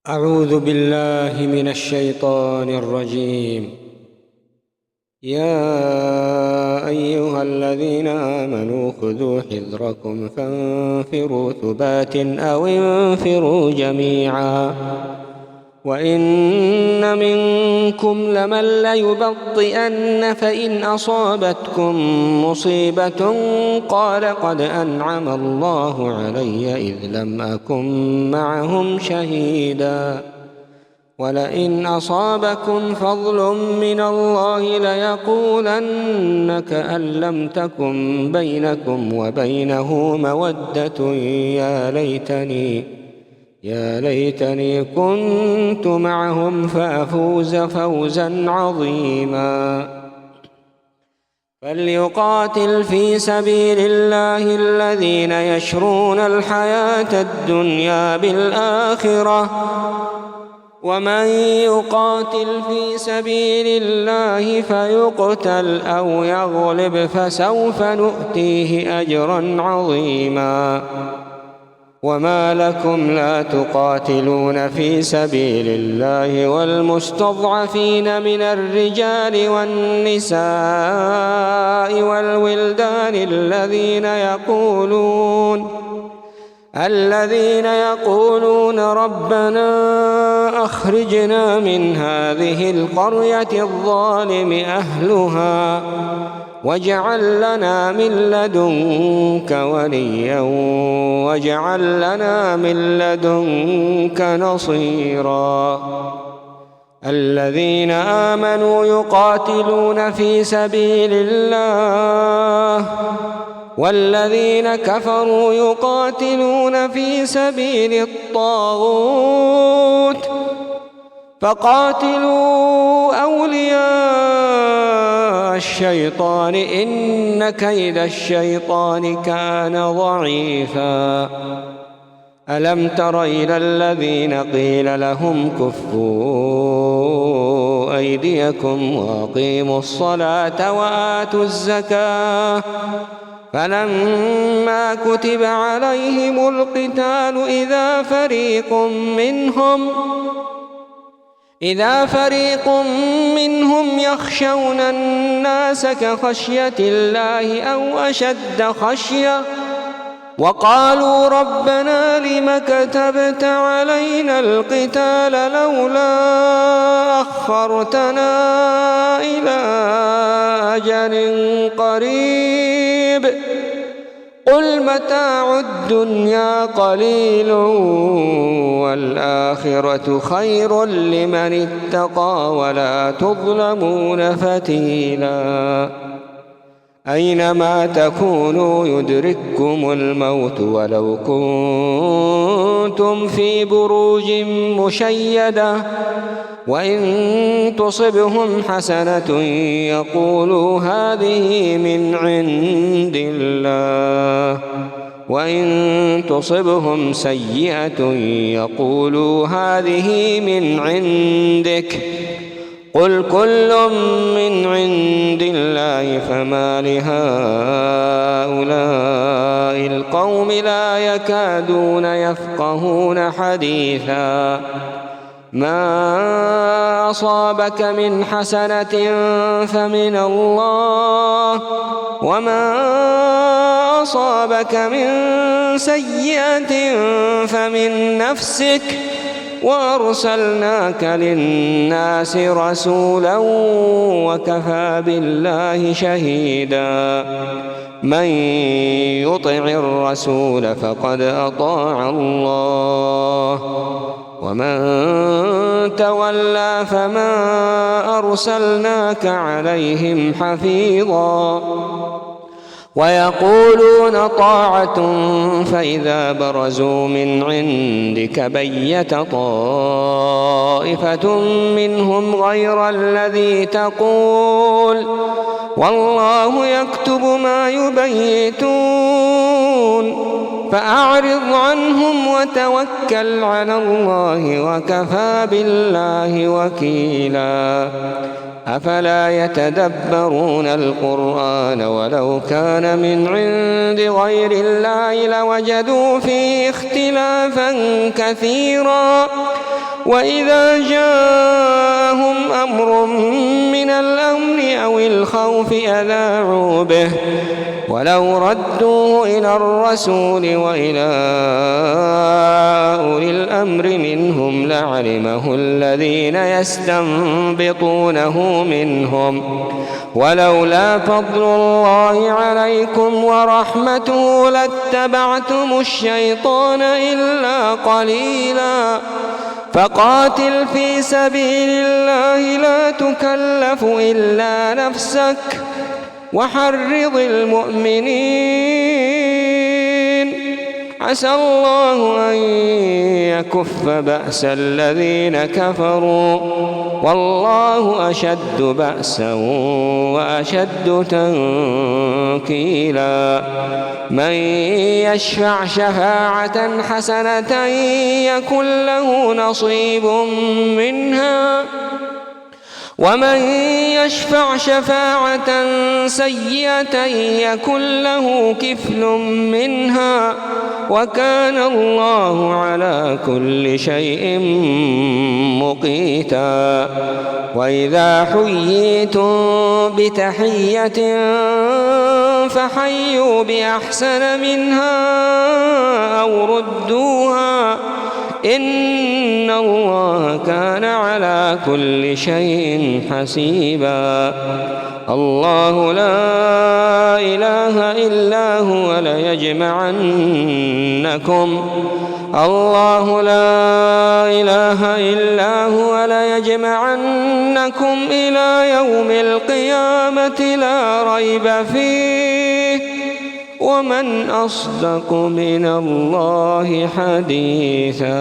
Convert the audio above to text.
أعوذ بالله من الشيطان الرجيم. يا أيها الذين آمنوا خذوا حذركم فانفروا ثبات أو انفروا جميعا وإن منكم لمن ليبطئن فإن أصابتكم مصيبة قال قد أنعم الله علي إذ لم أكن معهم شهيدا ولئن أصابكم فضل من الله ليقولن كأن لم تكن بينكم وبينه مودة يا ليتني كنت معهم فأفوز فوزا عظيما. فليقاتل في سبيل الله الذين يشرون الحياة الدنيا بالآخرة ومن يقاتل في سبيل الله فيقتل أو يغلب فسوف نؤتيه أجرا عظيما. وما لكم لا تقاتلون في سبيل الله والمستضعفين من الرجال والنساء والولدان الذين يقولون ربنا أخرجنا من هذه القرية الظالم أهلها واجعل لنا من لدنك وليا واجعل لنا من لدنك نصيرا. الذين آمنوا يقاتلون في سبيل الله والذين كفروا يقاتلون في سبيل الطاغوت فقاتلوا أولياء الشيطان إن كيد الشيطان كان ضعيفا. ألم تر إلى الذين قيل لهم كفوا أيديكم وأقيموا الصلاة وآتوا الزكاة فلما كتب عليهم القتال إذا فريق منهم يخشون الناس كخشية الله أو أشد خشية وقالوا ربنا لم كتبت علينا القتال لولا أخرتنا إلى أجل قريب قل متاع الدنيا قليل والآخرة خير لمن اتقى ولا تظلمون فتيلا. أينما تكونوا يدرككم الموت ولو كنتم في بروج مشيدة وإن تصبهم حسنة يقولوا هذه من عند الله وإن تصبهم سيئة يقولوا هذه من عندك قل كل من عند الله فما لهؤلاء القوم لا يكادون يفقهون حديثا. ما أصابك من حسنة فمن الله وما أصابك من سيئة فمن نفسك وأرسلناك للناس رسولا وكفى بالله شهيدا. من يطع الرسول فقد أطاع الله ومن تولى فما أرسلناك عليهم حفيظا. ويقولون طاعة فإذا برزوا من عندك بيت طائفة منهم غير الذي تقول والله يكتب ما يبيتون فأعرض عنهم وتوكل على الله وكفى بالله وكيلا. أفلا يتدبرون القرآن ولو كان من عند غير الله لوجدوا فيه اختلافا كثيرا وإذا جاءهم أمر من الأمن أو الخوف أذاعوا به ولو ردوه إلى الرسول وإلى أولي الأمر منهم لعلمه الذين يستنبطونه منهم ولولا فضل الله عليكم ورحمته لاتبعتم الشيطان إلا قليلا فقاتل في سبيل الله لا تكلف إلا نفسك وحرض المؤمنين عسى الله أن يكف بأس الذين كفروا والله أشد بأسا وأشد تنكيلا من يشفع شفاعة حسنة يكن له نصيب منها ومن يشفع شفاعة سيئة يكن له كفل منها وكان الله على كل شيء مقيتا وإذا حييتم بتحية فحيوا بأحسن منها أو ردوها إن الله كان على كل شيء حسيبا الله لا إله إلا هو ليجمعنكم إلى يوم القيامة لا ريب فيه ومن أصدق من الله حديثا.